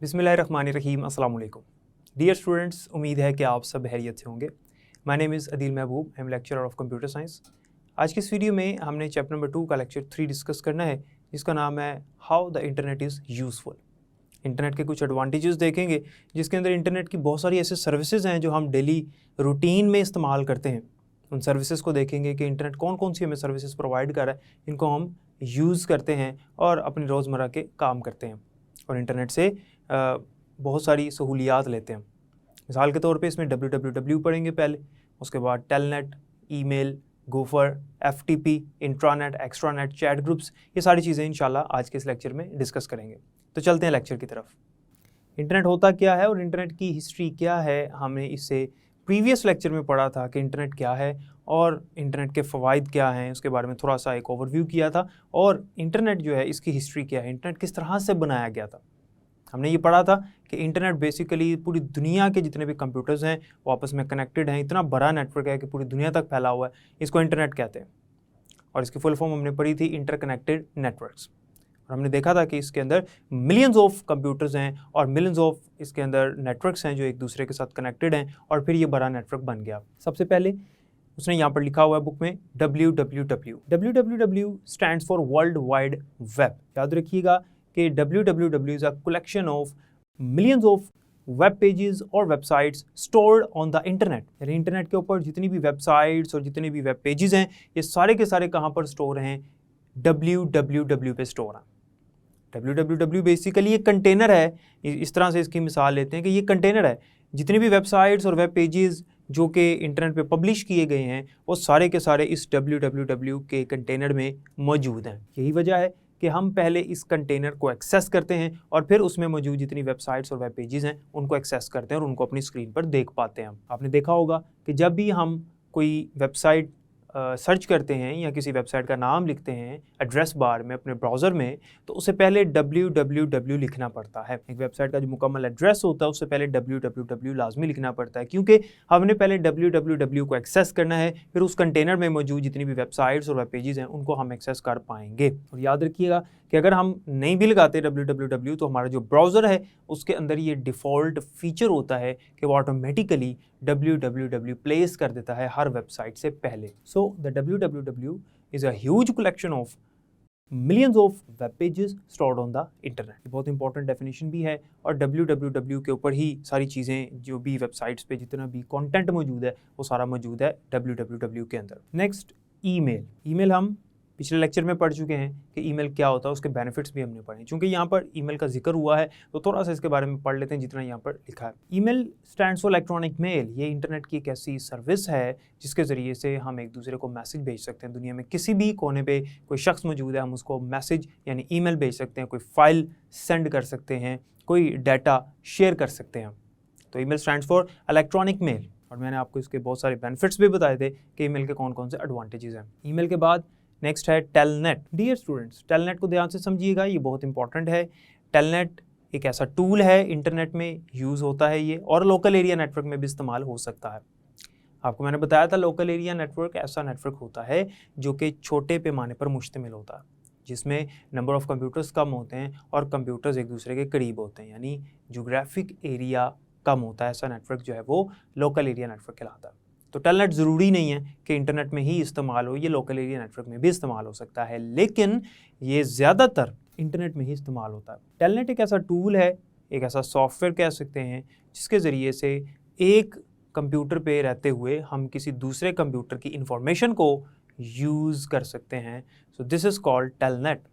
बिस्मिल्लाहिर्रहमानिर्रहीम अस्सलाम वालेकुम। डियर स्टूडेंट्स, उम्मीद है कि आप सब खैरियत से होंगे। My name is Adeel Mehboob, I am lecturer of computer science. आज की इस वीडियो में हमने चैप्टर नंबर 2 का लेक्चर 3 डिस्कस करना है, जिसका नाम है how the internet is useful. Internet के कुछ एडवांटेजेस देखेंगे, जिसके अंदर इंटरनेट की बहुत सारी ऐसे सर्विसेज हैं जो हम डेली रूटीन में इस्तेमाल करते हैं। उन सर्विसेज को देखेंगे कि इंटरनेट कौन कौन सी हमें सर्विसेज प्रोवाइड कर रहा है, इनको हम यूज़ करते हैं और अपनी रोज़मर्रा के काम करते हैं और इंटरनेट से बहुत सारी सहूलियात लेते हैं। मिसाल के तौर पे इसमें www पढ़ेंगे पहले, उसके बाद telnet, email, gopher, FTP, intranet, extranet, chat groups, ये सारी चीज़ें इंशाल्लाह आज के इस लेक्चर में डिस्कस करेंगे। तो चलते हैं लेक्चर की तरफ। इंटरनेट होता क्या है और इंटरनेट की हिस्ट्री क्या है, हमने इससे प्रीवियस लेक्चर में पढ़ा था कि इंटरनेट क्या है और इंटरनेट के फ़वाइद क्या हैं, उसके बारे में थोड़ा सा एक ओवरव्यू किया था। और इंटरनेट जो है इसकी हिस्ट्री क्या है, इंटरनेट किस तरह से बनाया गया था। हमने ये पढ़ा था कि इंटरनेट बेसिकली पूरी दुनिया के जितने भी कंप्यूटर्स हैं वो आपस में कनेक्टेड हैं। इतना बड़ा नेटवर्क है कि पूरी दुनिया तक फैला हुआ है, इसको इंटरनेट कहते हैं। और इसकी फुल फॉर्म हमने पढ़ी थी इंटरकनेक्टेड नेटवर्क्स। और हमने देखा था कि इसके अंदर मिलियंस ऑफ कंप्यूटर्स हैं और मिलियंस ऑफ इसके अंदर नेटवर्क्स हैं जो एक दूसरे के साथ कनेक्टेड हैं और फिर ये बड़ा नेटवर्क बन गया। सबसे पहले उसने यहाँ पर लिखा हुआ है बुक में www। www stands for world wide web. याद रखिएगा कि www is a collection of millions of web pages और websites stored on the internet. यानी इंटरनेट के ऊपर जितनी भी वेबसाइट्स और जितने भी वेब पेजेस हैं, ये सारे के सारे कहाँ पर स्टोर हैं? www पे स्टोर हैं। www बेसिकली एक कंटेनर है। इस तरह से इसकी मिसाल लेते हैं कि ये कंटेनर है। जितनी भी वेबसाइट्स और वेब पेजेस जो कि इंटरनेट पे पब्लिश किए गए हैं, वो सारे के सारे इस www के कंटेनर में मौजूद हैं। यही वजह है कि हम पहले इस कंटेनर को एक्सेस करते हैं और फिर उसमें मौजूद जितनी वेबसाइट्स और वेब पेजेस हैं उनको एक्सेस करते हैं और उनको अपनी स्क्रीन पर देख पाते हैं। आपने देखा होगा कि जब भी हम कोई वेबसाइट सर्च करते हैं या किसी वेबसाइट का नाम लिखते हैं एड्रेस बार में अपने ब्राउज़र में, तो उससे पहले www लिखना पड़ता है। एक वेबसाइट का जो मुकम्मल एड्रेस होता है उससे पहले www लाजमी लिखना पड़ता है, क्योंकि हमने पहले www को एक्सेस करना है, फिर उस कंटेनर में मौजूद जितनी भी वेबसाइट्स और वेब पेजेस हैं उनको हम एक्सेस कर पाएंगे। और याद रखिएगा कि अगर हम नहीं भी लगाते www तो हमारा जो ब्राउज़र है उसके अंदर ये डिफ़ॉल्ट फीचर होता है कि वो ऑटोमेटिकली www प्लेस कर देता है हर वेबसाइट से पहले। So the www is a huge collection of millions of web pages stored on the internet. बहुत इंपॉर्टेंट डेफिनेशन भी है और www के ऊपर ही सारी चीज़ें जो भी वेबसाइट्स पे जितना भी कंटेंट मौजूद है वो सारा मौजूद है www के अंदर। Next, email. ईमेल हम पिछले लेक्चर में पढ़ चुके हैं कि ईमेल क्या होता है, उसके बेनिफिट्स भी हमने पढ़े। चूँकि यहाँ पर ईमेल का जिक्र हुआ है तो थोड़ा सा इसके बारे में पढ़ लेते हैं जितना यहाँ पर लिखा है। Email stands for electronic mail. ये इंटरनेट की एक ऐसी सर्विस है जिसके ज़रिए से हम एक दूसरे को मैसेज भेज सकते हैं। दुनिया में किसी भी कोने पे कोई शख्स मौजूद है, हम उसको मैसेज यानी ईमेल भेज सकते हैं, कोई फाइल सेंड कर सकते हैं, कोई डाटा शेयर कर सकते हैं। तो email stands for electronic mail. और मैंने आपको इसके बहुत सारे बेनिफिट्स भी बताए थे कि ईमेल के कौन कौन से एडवांटेजेस हैं। ईमेल के बाद नेक्स्ट है टेलनेट। डियर स्टूडेंट्स, टेलनेट को ध्यान से समझिएगा, ये बहुत इंपॉर्टेंट है। टेलनेट एक ऐसा टूल है, इंटरनेट में यूज़ होता है ये, और लोकल एरिया नेटवर्क में भी इस्तेमाल हो सकता है। आपको मैंने बताया था लोकल एरिया नेटवर्क ऐसा नेटवर्क होता है जो कि छोटे पैमाने पर मुश्तमिल होता है, जिसमें नंबर ऑफ़ कंप्यूटर्स कम होते हैं और कंप्यूटर्स एक दूसरे के करीब होते हैं, यानी जोग्राफिक एरिया कम होता है। ऐसा नेटवर्क जो है वो लोकल एरिया नेटवर्क कहलाता है। तो टेलनेट ज़रूरी नहीं है कि इंटरनेट में ही इस्तेमाल हो, ये लोकल एरिया नेटवर्क में भी इस्तेमाल हो सकता है, लेकिन ये ज़्यादातर इंटरनेट में ही इस्तेमाल होता है। टेलनेट एक ऐसा टूल है, एक ऐसा सॉफ्टवेयर कह सकते हैं, जिसके ज़रिए से एक कंप्यूटर पे रहते हुए हम किसी दूसरे कंप्यूटर की इंफॉर्मेशन को यूज़ कर सकते हैं। So this is called telnet.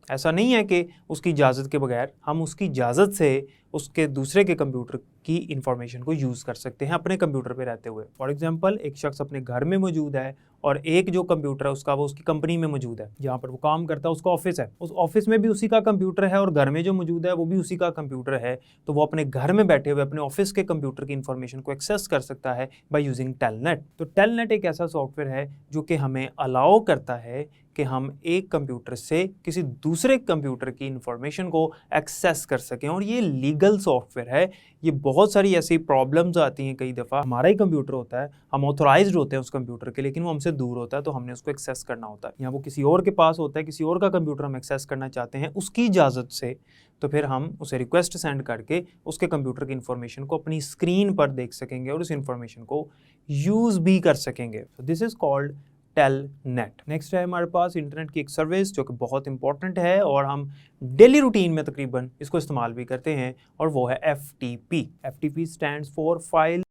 ऐसा नहीं है कि उसकी इजाज़त के बगैर हम उसकी इजाज़त से उसके दूसरे के कंप्यूटर की इंफॉर्मेशन को यूज़ कर सकते हैं अपने कंप्यूटर पे रहते हुए। फॉर एग्जांपल, एक शख्स अपने घर में मौजूद है और एक जो कंप्यूटर है उसका वो उसकी कंपनी में मौजूद है, जहाँ पर वो काम करता है, उसका ऑफिस है, उस ऑफिस में भी उसी का कंप्यूटर है और घर में जो मौजूद है वो भी उसी का कंप्यूटर है। तो वो अपने घर में बैठे हुए अपने ऑफिस के कंप्यूटर की इंफॉर्मेशन को एक्सेस कर सकता है बाय यूजिंग टेलनेट। तो टेलनेट एक ऐसा सॉफ्टवेयर है जो कि हमें अलाउ करता है कि हम एक कंप्यूटर से किसी दूसरे कंप्यूटर की इंफॉर्मेशन को एक्सेस कर सकें। और ये लीगल सॉफ्टवेयर है। ये बहुत सारी ऐसी प्रॉब्लम्स आती हैं, कई दफ़ा हमारा ही कंप्यूटर होता है, हम ऑथोराइज्ड होते हैं उस कंप्यूटर के, लेकिन वो हमसे दूर होता है, तो हमने उसको एक्सेस करना होता है, या वो किसी और के पास होता है, किसी और का कंप्यूटर हम एक्सेस करना चाहते हैं उसकी इजाज़त से, तो फिर हम उसे रिक्वेस्ट सेंड करके उसके कंप्यूटर की इन्फॉर्मेशन को अपनी स्क्रीन पर देख सकेंगे और उस इन्फॉर्मेशन को यूज़ भी कर सकेंगे। So this is called telnet. Next है हमारे पास इंटरनेट की एक सर्विस जो कि बहुत इंपॉर्टेंट है और हम डेली रूटीन में तकरीबन इसको इस्तेमाल भी करते हैं, और वो है FTP। FTP stands for file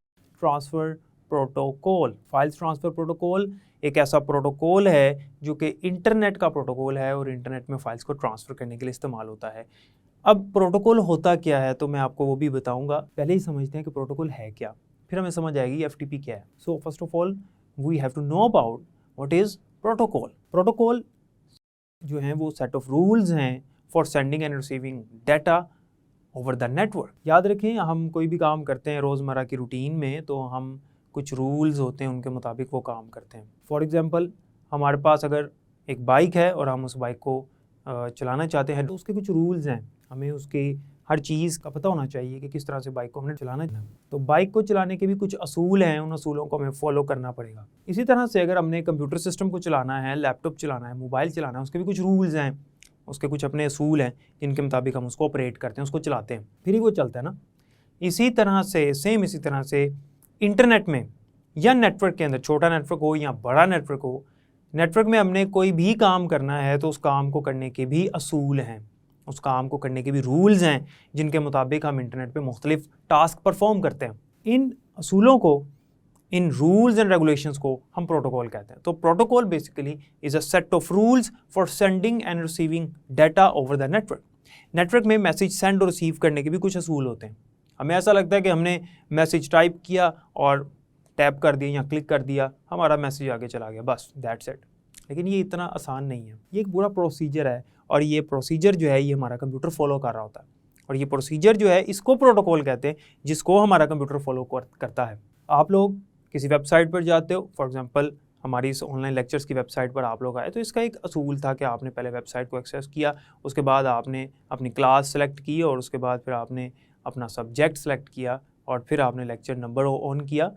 transfer protocol. Files transfer protocol एक ऐसा प्रोटोकॉल है जो कि इंटरनेट का प्रोटोकॉल है और इंटरनेट में फाइल्स को ट्रांसफ़र करने के लिए इस्तेमाल होता है। अब प्रोटोकॉल होता क्या है तो मैं आपको वो भी बताऊंगा। पहले ही समझते हैं कि प्रोटोकॉल है क्या, फिर हमें समझ आएगी FTP क्या है। So first of all we have to know about what is protocol. Protocol जो है वो सेट ऑफ रूल्स हैं for sending and receiving data over the network. याद रखें, हम कोई भी काम करते हैं रोज़मर्रा की रूटीन में तो हम कुछ रूल्स होते हैं, उनके मुताबिक वो काम करते हैं। फॉर एग्जांपल, हमारे पास अगर एक बाइक है और हम उस बाइक को चलाना चाहते हैं तो उसके कुछ रूल्स हैं, हमें उसकी हर चीज़ का पता होना चाहिए कि किस तरह से बाइक को हमने चलाना है। तो बाइक को चलाने के भी कुछ असूल हैं, उन असूलों को हमें फॉलो करना पड़ेगा। इसी तरह से अगर हमने कंप्यूटर सिस्टम को चलाना है, लैपटॉप चलाना है, मोबाइल चलाना है, उसके भी कुछ रूल्स हैं, उसके कुछ अपने असूल हैं जिनके मुताबिक हम उसको ऑपरेट करते हैं, उसको चलाते हैं, फिर ही वो चलता है ना। इसी तरह से इंटरनेट में या नेटवर्क के अंदर, छोटा नेटवर्क हो या बड़ा नेटवर्क हो, नेटवर्क में हमने कोई भी काम करना है तो उस काम को करने के भी असूल हैं, उस काम को करने के भी रूल्स हैं जिनके मुताबिक हम इंटरनेट पे मुख्तलिफ टास्क परफॉर्म करते हैं। इन असूलों को, इन रूल्स एंड रेगुलेशंस को हम प्रोटोकॉल कहते हैं। तो protocol basically is a set of rules for sending and receiving data over the network. Network में मैसेज सेंड और रिसीव करने के भी कुछ असूल होते हैं। हमें ऐसा लगता है कि हमने मैसेज टाइप किया और टैप कर दिया या क्लिक कर दिया, हमारा मैसेज आगे चला गया, बस दैट्स इट। लेकिन ये इतना आसान नहीं है, ये एक पूरा प्रोसीजर है, और ये प्रोसीजर जो है ये हमारा कंप्यूटर फॉलो कर रहा होता है, और ये प्रोसीजर जो है इसको प्रोटोकॉल कहते हैं, जिसको हमारा कंप्यूटर फॉलो करता है। आप लोग किसी वेबसाइट पर जाते हो, फॉर एग्जांपल हमारी इस ऑनलाइन लेक्चर्स की वेबसाइट पर आप लोग आए, तो इसका एक असूल था कि आपने पहले वेबसाइट को एक्सेस किया, उसके बाद आपने अपनी क्लास सेलेक्ट की और उसके बाद फिर आपने अपना सब्जेक्ट सेलेक्ट किया और फिर आपने लेक्चर नंबर ऑन किया।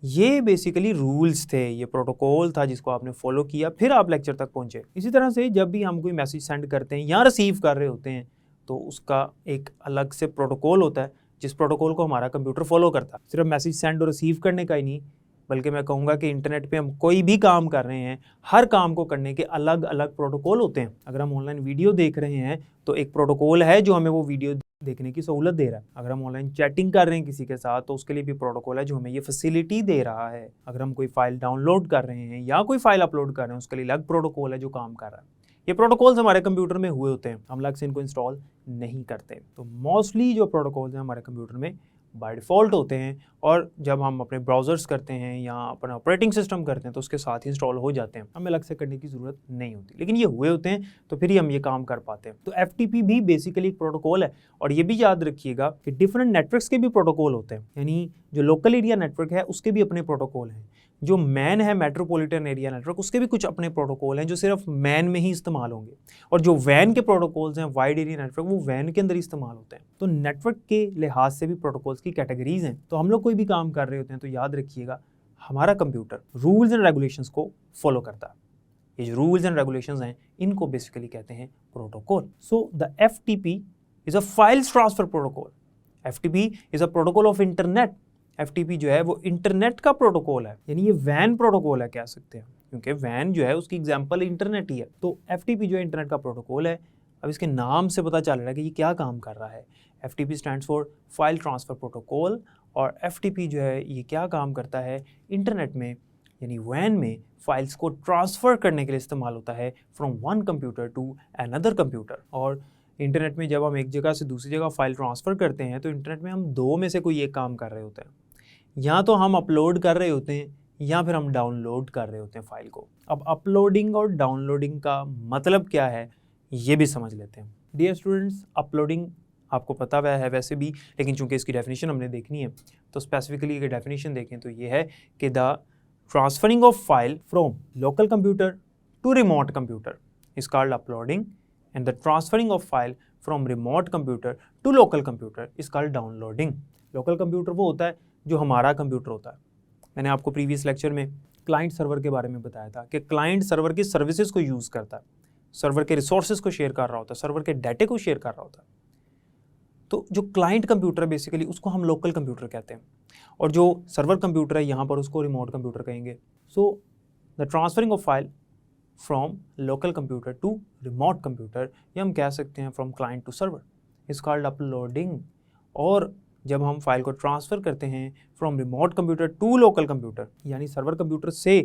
ये बेसिकली रूल्स थे, ये प्रोटोकॉल था जिसको आपने फॉलो किया, फिर आप लेक्चर तक पहुँचे। इसी तरह से जब भी हम कोई मैसेज सेंड करते हैं या रिसीव कर रहे होते हैं तो उसका एक अलग से प्रोटोकॉल होता है, जिस प्रोटोकॉल को हमारा कंप्यूटर फॉलो करता है। सिर्फ मैसेज सेंड और रिसीव करने का ही नहीं, बल्कि मैं कहूँगा कि इंटरनेट पे हम कोई भी काम कर रहे हैं, हर काम को करने के अलग अलग प्रोटोकॉल होते हैं। अगर हम ऑनलाइन वीडियो देख रहे हैं तो एक प्रोटोकॉल है जो हमें वो वीडियो देखने की सहूलत दे रहा है। अगर हम ऑनलाइन चैटिंग कर रहे हैं किसी के साथ तो उसके लिए भी प्रोटोकॉल है जो हमें ये फैसिलिटी दे रहा है। अगर हम कोई फाइल डाउनलोड कर रहे हैं या कोई फाइल अपलोड कर रहे हैं उसके लिए अलग प्रोटोकॉल है जो काम कर रहा है। ये प्रोटोकॉल्स हमारे कंप्यूटर में हुए होते हैं, हम अलग से इनको इंस्टॉल नहीं करते। तो मोस्टली जो प्रोटोकॉल्स हैं हमारे कंप्यूटर में बाय डिफ़ॉल्ट होते हैं, और जब हम अपने ब्राउज़र्स करते हैं या अपना ऑपरेटिंग सिस्टम करते हैं तो उसके साथ ही इंस्टॉल हो जाते हैं, हमें अलग से करने की ज़रूरत नहीं होती। लेकिन ये हुए होते हैं तो फिर ही हम ये काम कर पाते हैं। तो FTP भी बेसिकली एक प्रोटोकॉल है, और ये भी याद रखिएगा कि डिफरेंट नेटवर्क्स के भी प्रोटोकॉल होते हैं, यानी जो लोकल एरिया नेटवर्क है उसके भी अपने प्रोटोकॉल हैं, जो मैन है मेट्रोपॉलिटन एरिया नेटवर्क उसके भी कुछ अपने प्रोटोकॉल हैं जो सिर्फ मैन में ही इस्तेमाल होंगे, और जो वैन के प्रोटोकॉल्स हैं वाइड एरिया नेटवर्क वो वैन के अंदर इस्तेमाल होते हैं। तो नेटवर्क के लिहाज से भी प्रोटोकॉल्स की कैटेगरीज हैं। तो हम लोग कोई भी काम कर रहे होते हैं तो याद रखिएगा हमारा कंप्यूटर रूल्स एंड रेगुलेशंस को फॉलो करता है। ये जो रूल्स एंड रेगुलेशंस हैं इनको बेसिकली कहते हैं protocol. So the FTP is a files transfer protocol. FTP is a protocol of internet. FTP जो है वो इंटरनेट का प्रोटोकॉल है, यानी ये वैन प्रोटोकॉल है कह सकते हैं, क्योंकि वैन जो है उसकी एग्जांपल इंटरनेट ही है। तो FTP जो है इंटरनेट का प्रोटोकॉल है। अब इसके नाम से पता चल रहा है कि ये क्या काम कर रहा है। FTP stands for file transfer protocol, और FTP जो है ये क्या काम करता है, इंटरनेट में यानी वैन में फाइल्स को ट्रांसफ़र करने के लिए इस्तेमाल होता है from one computer to another computer. और इंटरनेट में जब हम एक जगह से दूसरी जगह फाइल ट्रांसफ़र करते हैं तो इंटरनेट में हम दो में से कोई एक काम कर रहे होते हैं, या तो हम अपलोड कर रहे होते हैं या फिर हम डाउनलोड कर रहे होते हैं फाइल को। अब अपलोडिंग और डाउनलोडिंग का मतलब क्या है ये भी समझ लेते हैं। डियर स्टूडेंट्स, अपलोडिंग आपको पता हुआ है वैसे भी, लेकिन चूंकि इसकी डेफिनेशन हमने देखनी है तो स्पेसिफिकली अगर डेफिनेशन देखें तो ये है कि the transferring of file from local computer to remote computer is called uploading, and the transferring of file from remote computer to local computer is called downloading. Local computer वो होता है जो हमारा कंप्यूटर होता है। मैंने आपको प्रीवियस लेक्चर में क्लाइंट सर्वर के बारे में बताया था कि क्लाइंट सर्वर की सर्विसेज को यूज़ करता है, सर्वर के रिसोर्सेज को शेयर कर रहा होता है, सर्वर के डाटे को शेयर कर रहा होता है। तो जो क्लाइंट कंप्यूटर है बेसिकली उसको हम लोकल कंप्यूटर कहते हैं, और जो सर्वर कंप्यूटर है यहाँ पर उसको रिमोट कंप्यूटर कहेंगे। So the transferring of file from local computer to remote computer, या हम कह सकते हैं from client to server, is called uploading. और जब हम फाइल को ट्रांसफ़र करते हैं from remote computer to local computer, यानी सर्वर कंप्यूटर से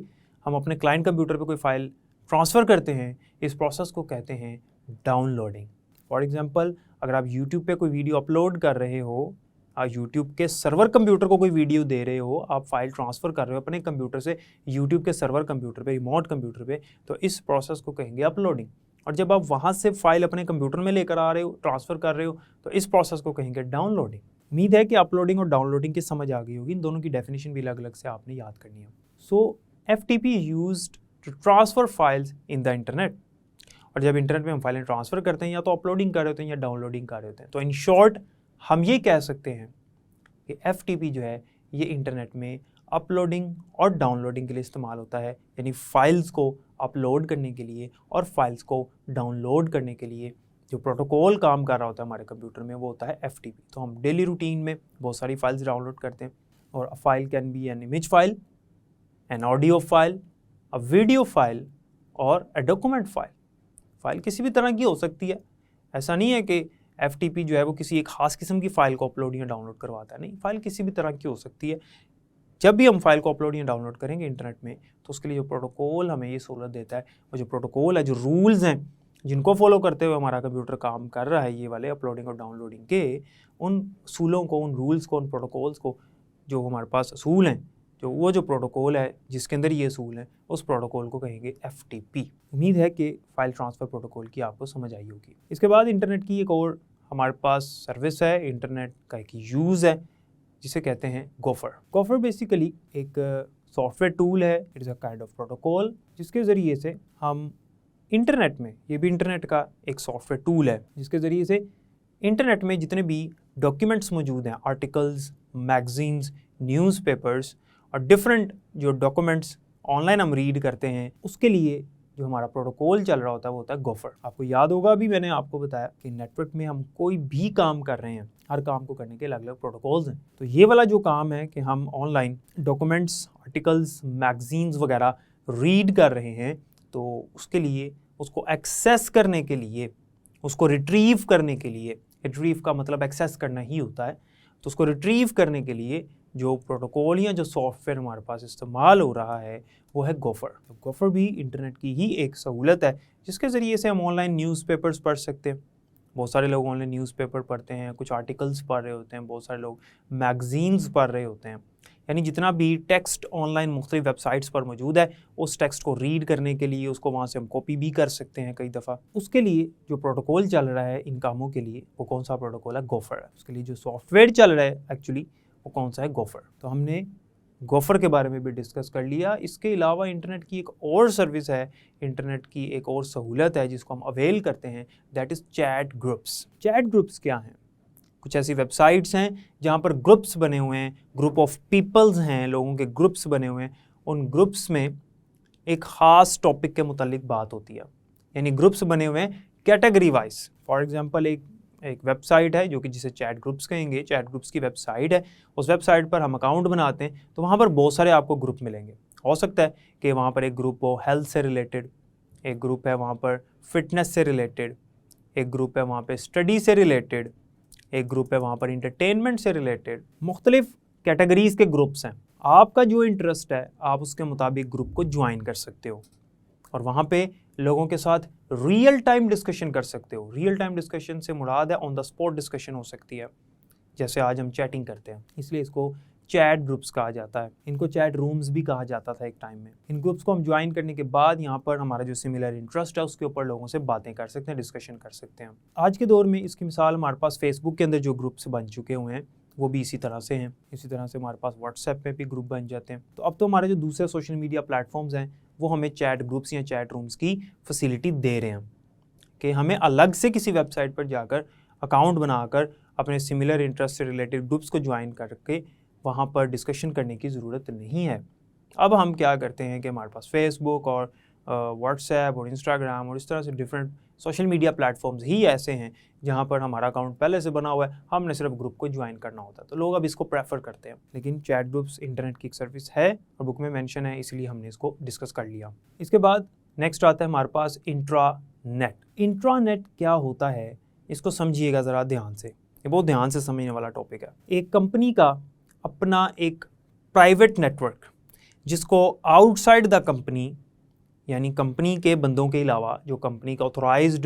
हम अपने क्लाइंट कंप्यूटर पे कोई फाइल ट्रांसफ़र करते हैं, इस प्रोसेस को कहते हैं डाउनलोडिंग। फॉर एग्जांपल, अगर आप यूट्यूब पे कोई वीडियो अपलोड कर रहे हो, आप यूट्यूब के सर्वर कंप्यूटर को कोई वीडियो दे रहे हो, आप फाइल ट्रांसफ़र कर रहे हो अपने कंप्यूटर से यूट्यूब के सर्वर कंप्यूटर पे, रिमोट कंप्यूटर पे, तो इस प्रोसेस को कहेंगे अपलोडिंग। और जब आप वहाँ से फाइल अपने कंप्यूटर में लेकर आ रहे हो, ट्रांसफ़र कर रहे हो, तो इस प्रोसेस को कहेंगे डाउनलोडिंग। उम्मीद है कि अपलोडिंग और डाउनलोडिंग की समझ आ गई होगी। इन दोनों की डेफिनेशन भी अलग अलग से आपने याद करनी है। So FTP is used to transfer files in the internet. और जब इंटरनेट में हम फाइलें ट्रांसफ़र करते हैं या तो अपलोडिंग कर रहे होते हैं या डाउनलोडिंग कर रहे होते हैं। तो इन शॉर्ट हम ये कह सकते हैं कि FTP जो है ये इंटरनेट में अपलोडिंग और डाउनलोडिंग के लिए इस्तेमाल होता है, यानी फाइल्स को अपलोड करने के लिए और फाइल्स को डाउनलोड करने के लिए जो प्रोटोकॉल काम कर रहा होता है हमारे कंप्यूटर में वो होता है FTP। तो हम डेली रूटीन में बहुत सारी फाइल्स डाउनलोड करते हैं, और a file can be an image file, an audio file, a video file और अ डॉक्यूमेंट फाइल। फाइल किसी भी तरह की हो सकती है, ऐसा नहीं है कि FTP जो है वो किसी एक खास किस्म की फ़ाइल को अपलोड या डाउनलोड करवाता है, नहीं, फ़ाइल किसी भी तरह की हो सकती है। जब भी हम फाइल को अपलोड या डाउनलोड करेंगे इंटरनेट में, तो उसके लिए जो प्रोटोकॉल हमें ये सहूलत देता है, वो जो प्रोटोकॉल है, जो रूल्स हैं जिनको फॉलो करते हुए हमारा कंप्यूटर काम कर रहा है, ये वाले अपलोडिंग और डाउनलोडिंग के, उन असूलों को, उन रूल्स को, उन प्रोटोकॉल्स को, जो हमारे पास असूल हैं, जो वो जो प्रोटोकॉल है जिसके अंदर ये असूल हैं, उस प्रोटोकॉल को कहेंगे FTP। उम्मीद है कि फाइल ट्रांसफ़र प्रोटोकॉल की आपको समझ आई होगी। इसके बाद इंटरनेट की एक और हमारे पास सर्विस है, इंटरनेट का एक यूज़ है जिसे कहते हैं गोफर। गोफर बेसिकली एक सॉफ्टवेयर टूल है, it is a kind of protocol जिसके ज़रिए से हम इंटरनेट में, ये भी इंटरनेट का एक सॉफ्टवेयर टूल है जिसके ज़रिए से इंटरनेट में जितने भी डॉक्यूमेंट्स मौजूद हैं, आर्टिकल्स, मैगजीन्स, न्यूज़पेपर्स और डिफरेंट जो डॉक्यूमेंट्स ऑनलाइन हम रीड करते हैं, उसके लिए जो हमारा प्रोटोकॉल चल रहा होता है वो होता है गोफर। आपको याद होगा, अभी मैंने आपको बताया कि नेटवर्क में हम कोई भी काम कर रहे हैं, हर काम को करने के अलग अलग प्रोटोकॉल्स हैं। तो ये वाला जो काम है कि हम ऑनलाइन डॉक्यूमेंट्स, आर्टिकल्स, मैगजीन्स वगैरह रीड कर रहे हैं, तो उसके लिए, उसको एक्सेस करने के लिए, उसको रिट्रीव करने के लिए, रिट्रीव का मतलब एक्सेस करना ही होता है, तो उसको रिट्रीव करने के लिए जो प्रोटोकॉल या जो सॉफ्टवेयर हमारे पास इस्तेमाल हो रहा है वो है गोफर। तो गोफर भी इंटरनेट की ही एक सहूलत है जिसके ज़रिए से हम ऑनलाइन न्यूज़पेपर्स पढ़ सकते हैं। बहुत सारे लोग ऑनलाइन न्यूज़पेपर पढ़ते हैं, कुछ आर्टिकल्स पढ़ रहे होते हैं, बहुत सारे लोग मैगजीन्स पढ़ रहे होते हैं, यानी जितना भी टेक्स्ट ऑनलाइन मुख्तलिफ वेबसाइट्स पर मौजूद है, उस टेक्स्ट को रीड करने के लिए उसको वहाँ से हम कॉपी भी कर सकते हैं कई दफ़ा। उसके लिए जो प्रोटोकॉल चल रहा है इन कामों के लिए, वो कौन सा प्रोटोकॉल है? गोफर है। उसके लिए जो सॉफ्टवेयर चल रहा है एक्चुअली वो कौन सा है? गोफर। तो हमने गोफर के बारे में भी डिस्कस कर लिया। इसके अलावा इंटरनेट की एक और सर्विस है, इंटरनेट की एक और सहूलत है जिसको हम अवेल करते हैं, that is chat groups. Chat groups क्या हैं? कुछ ऐसी वेबसाइट्स हैं जहाँ पर ग्रुप्स बने हुए हैं, ग्रुप ऑफ पीपल्स हैं, लोगों के ग्रुप्स बने हुए हैं। उन ग्रुप्स में एक ख़ास टॉपिक के मुतालिक बात होती है, यानी ग्रुप्स बने हुए हैं कैटेगरी वाइज। फॉर एग्जांपल एक वेबसाइट है जो कि जिसे चैट ग्रुप्स कहेंगे, चैट ग्रुप्स की वेबसाइट है। उस वेबसाइट पर हम अकाउंट बनाते हैं तो वहाँ पर बहुत सारे आपको ग्रुप मिलेंगे। हो सकता है कि वहाँ पर एक ग्रुप हो हेल्थ से रिलेटेड, एक ग्रुप है वहाँ पर फिटनेस से रिलेटेड, एक ग्रुप है वहाँ पर स्टडी से रिलेटेड, एक ग्रुप है वहाँ पर इंटरटेनमेंट से रिलेटेड। मुख्तलिफ कैटेगरीज़ के ग्रुप्स हैं। आपका जो इंटरेस्ट है आप उसके मुताबिक ग्रुप को ज्वाइन कर सकते हो और वहाँ पे लोगों के साथ रियल टाइम डिस्कशन कर सकते हो। रियल टाइम डिस्कशन से मुराद है ऑन द स्पॉट डिस्कशन हो सकती है, जैसे आज हम चैटिंग करते हैं, इसलिए इसको चैट ग्रुप्स कहा जाता है। इनको चैट रूम्स भी कहा जाता था एक टाइम में। इन ग्रुप्स को हम ज्वाइन करने के बाद यहाँ पर हमारा जो सिमिलर इंटरेस्ट है उसके ऊपर लोगों से बातें कर सकते हैं, डिस्कशन कर सकते हैं। आज के दौर में इसकी मिसाल हमारे पास फेसबुक के अंदर जो ग्रुप्स बन चुके हुए हैं वो भी इसी तरह से हैं। इसी तरह से हमारे पास व्हाट्सएप पे भी ग्रुप बन जाते हैं। तो अब तो हमारे जो दूसरे सोशल मीडिया प्लेटफॉर्म्स हैं वो हमें चैट ग्रुप्स या चैट रूम्स की फैसिलिटी दे रहे हैं कि हमें अलग से किसी वेबसाइट पर जाकर अकाउंट बनाकर अपने सिमिलर इंटरेस्ट से रिलेटेड ग्रुप्स को ज्वाइन करके वहाँ पर डिस्कशन करने की ज़रूरत नहीं है। अब हम क्या करते हैं कि हमारे पास फेसबुक और व्हाट्सएप और इंस्टाग्राम और इस तरह से डिफरेंट सोशल मीडिया प्लेटफॉर्म्स ही ऐसे हैं जहाँ पर हमारा अकाउंट पहले से बना हुआ है, हमने सिर्फ ग्रुप को ज्वाइन करना होता है, तो लोग अब इसको प्रेफर करते हैं। लेकिन चैट ग्रुप्स इंटरनेट की एक सर्विस है और बुक में मेंशन है, इसलिए हमने इसको डिस्कस कर लिया। इसके बाद नेक्स्ट आता है हमारे पास इंट्रानेट। इंट्रानेट क्या होता है इसको समझिएगा ज़रा ध्यान से, ये बहुत ध्यान से समझने वाला टॉपिक है। एक कंपनी का अपना एक प्राइवेट नेटवर्क जिसको आउटसाइड द कंपनी यानी कंपनी के बंदों के अलावा जो कंपनी का ऑथोराइज्ड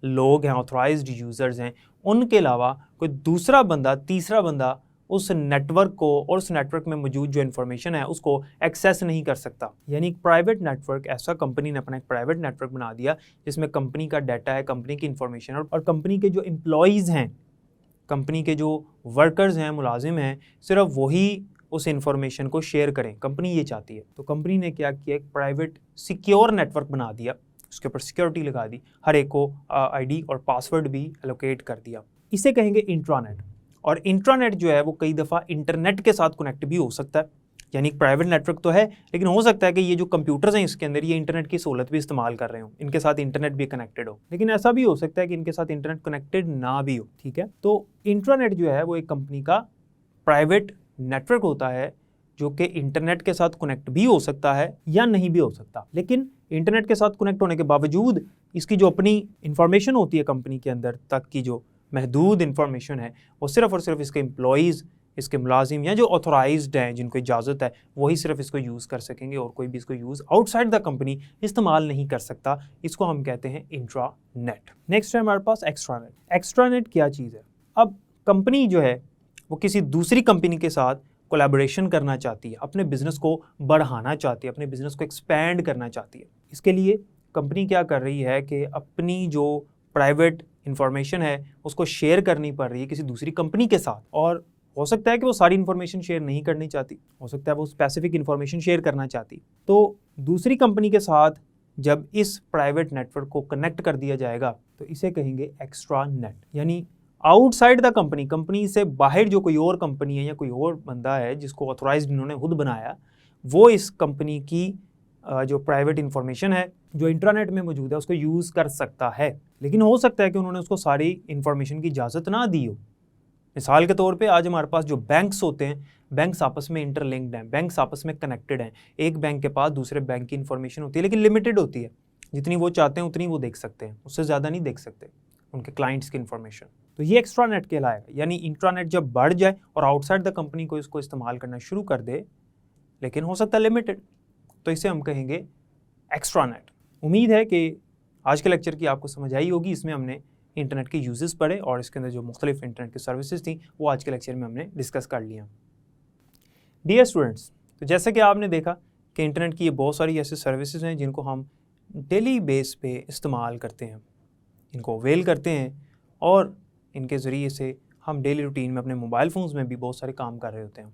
लोग हैं, ऑथोराइज्ड यूज़र्स हैं, उनके अलावा कोई दूसरा बंदा, तीसरा बंदा उस नेटवर्क को और उस नेटवर्क में मौजूद जो इन्फॉर्मेशन है उसको एक्सेस नहीं कर सकता। यानी एक प्राइवेट नेटवर्क, ऐसा कंपनी ने अपना एक प्राइवेट नेटवर्क बना दिया जिसमें कंपनी का डाटा है, कंपनी की इन्फॉर्मेशन और कंपनी के जो एम्प्लॉयज़ हैं, कंपनी के जो वर्कर्स हैं, मुलाजिम हैं, सिर्फ वही उस इंफॉर्मेशन को शेयर करें। कंपनी ये चाहती है। तो कंपनी ने क्या किया, एक प्राइवेट सिक्योर नेटवर्क बना दिया, उसके ऊपर सिक्योरिटी लगा दी, हर एक को आईडी और पासवर्ड भी एलोकेट कर दिया। इसे कहेंगे इंट्रानेट। और इंट्रानेट जो है वो कई दफ़ा इंटरनेट के साथ कनेक्ट भी हो सकता है। यानी एक प्राइवेट नेटवर्क तो है, लेकिन हो सकता है कि ये जो कंप्यूटर्स हैं इसके अंदर ये इंटरनेट की सहूलत भी इस्तेमाल कर रहे हो, इनके साथ इंटरनेट भी कनेक्टेड हो। लेकिन ऐसा भी हो सकता है कि इनके साथ इंटरनेट कनेक्टेड ना भी हो। ठीक है, तो इंट्रानेट जो है वो एक कंपनी का प्राइवेट नेटवर्क होता है जो कि इंटरनेट के साथ कनेक्ट भी हो सकता है या नहीं भी हो सकता। लेकिन इंटरनेट के साथ कनेक्ट होने के बावजूद इसकी जो अपनी इंफॉर्मेशन होती है कंपनी के अंदर तक की जो महदूद इंफॉर्मेशन है वो सिर्फ और सिर्फ इसके एम्प्लॉयज़, इसके मुलाजिम या जो ऑथोराइज्ड हैं, जिनको इजाज़त है, वही सिर्फ इसको यूज़ कर सकेंगे और कोई भी इसको यूज़ आउटसाइड द कंपनी इस्तेमाल नहीं कर सकता। इसको हम कहते हैं इंट्रानेट। नेक्स्ट है हमारे पास एक्स्ट्रानेट। एक्स्ट्रानेट क्या चीज़ है? अब कंपनी जो है वो किसी दूसरी कंपनी के साथ कोलैबोरेशन करना चाहती है, अपने बिजनेस को बढ़ाना चाहती है, अपने बिजनेस को एक्सपैंड करना चाहती है। इसके लिए कंपनी क्या कर रही है कि अपनी जो प्राइवेट इंफॉर्मेशन है उसको शेयर करनी पड़ रही है किसी दूसरी कंपनी के साथ। और हो सकता है कि वो सारी इन्फॉर्मेशन शेयर नहीं करनी चाहती, हो सकता है वो स्पेसिफिक इन्फॉर्मेशन शेयर करना चाहती। तो दूसरी कंपनी के साथ जब इस प्राइवेट नेटवर्क को कनेक्ट कर दिया जाएगा तो इसे कहेंगे एक्स्ट्रा नेट। यानी आउटसाइड द कंपनी, कंपनी से बाहर जो कोई और कंपनी है या कोई और बंदा है जिसको ऑथोराइज्ड इन्होंने खुद बनाया, वो इस कंपनी की जो प्राइवेट इंफॉर्मेशन है जो इंटरनेट में मौजूद है उसको यूज़ कर सकता है। लेकिन हो सकता है कि उन्होंने उसको सारी इंफॉर्मेशन की इजाज़त ना दी हो। मिसाल के तौर पे आज हमारे पास जो बैंक्स होते हैं, बैंक्स आपस में इंटरलिंक्ड हैं, बैंक्स आपस में कनेक्टेड हैं। एक बैंक के पास दूसरे बैंक की इंफॉर्मेशन होती है, लेकिन लिमिटेड होती है। जितनी वो चाहते हैं उतनी वो देख सकते हैं, उससे ज़्यादा नहीं देख सकते उनके क्लाइंट्स की इंफॉर्मेशन। तो ये एक्स्ट्रानेट कहलाएगा। यानी इंट्रानेट जब बढ़ जाए और आउटसाइड द कंपनी को इसको इस्तेमाल करना शुरू कर दे, लेकिन हो सकता है लिमिटेड, तो इसे हम कहेंगे एक्स्ट्रानेट। उम्मीद है कि आज के लेक्चर की आपको समझ आई होगी। इसमें हमने इंटरनेट के यूजेस पढ़े और इसके अंदर जो मुख्तलिफ इंटरनेट की सर्विसेज थी वो आज के लेक्चर में हमने डिस्कस कर लिया। डियर स्टूडेंट्स, तो जैसे कि आपने देखा कि इंटरनेट की ये बहुत सारी ऐसी सर्विसेज हैं जिनको हम डेली बेस पे इस्तेमाल करते हैं, इनको अवेल करते हैं और इनके ज़रिए से हम डेली रूटीन में अपने मोबाइल फ़ोन्स में भी बहुत सारे काम कर रहे होते हैं।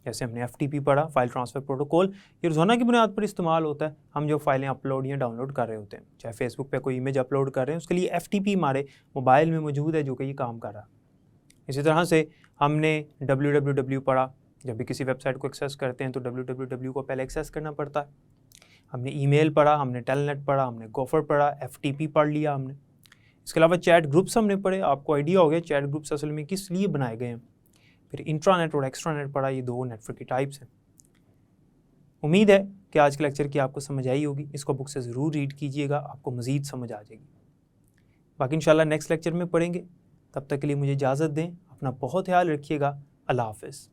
जैसे हमने FTP पढ़ा, फाइल ट्रांसफ़र प्रोटोकॉल, ये रोज़ाना की बुनियाद पर इस्तेमाल होता है। हम जो फाइलें अपलोड या डाउनलोड कर रहे होते हैं, चाहे फेसबुक पे कोई इमेज अपलोड कर रहे हैं, उसके लिए FTP हमारे मोबाइल में मौजूद है जो कि ये काम कर रहा है। इसी तरह से हमने www पढ़ा, जब भी किसी वेबसाइट को एक्सेस करते हैं तो www को पहले एक्सेस करना पड़ता है। हमने ईमेल पढ़ा, हमने टेलनेट पढ़ा, हमने गोफर पढ़ा, FTP पढ़ लिया हमने। इसके अलावा चैट ग्रुप्स हमने पढ़े। आपको आइडिया हो गया चैट ग्रुप्स असल में किस लिए बनाए गए हैं। फिर इंट्रानेट और एक्स्ट्रानेट पढ़ा, ये दो नेटवर्क की टाइप्स हैं। उम्मीद है कि आज के लेक्चर की आपको समझ आई होगी। इसको बुक से ज़रूर रीड कीजिएगा, आपको मज़ीद समझ आ जाएगी। बाकी इंशाल्लाह नेक्स्ट लेक्चर में पढ़ेंगे। तब तक के लिए मुझे इजाज़त दें। अपना बहुत ख्याल रखिएगा। अल्लाह हाफ़िज़।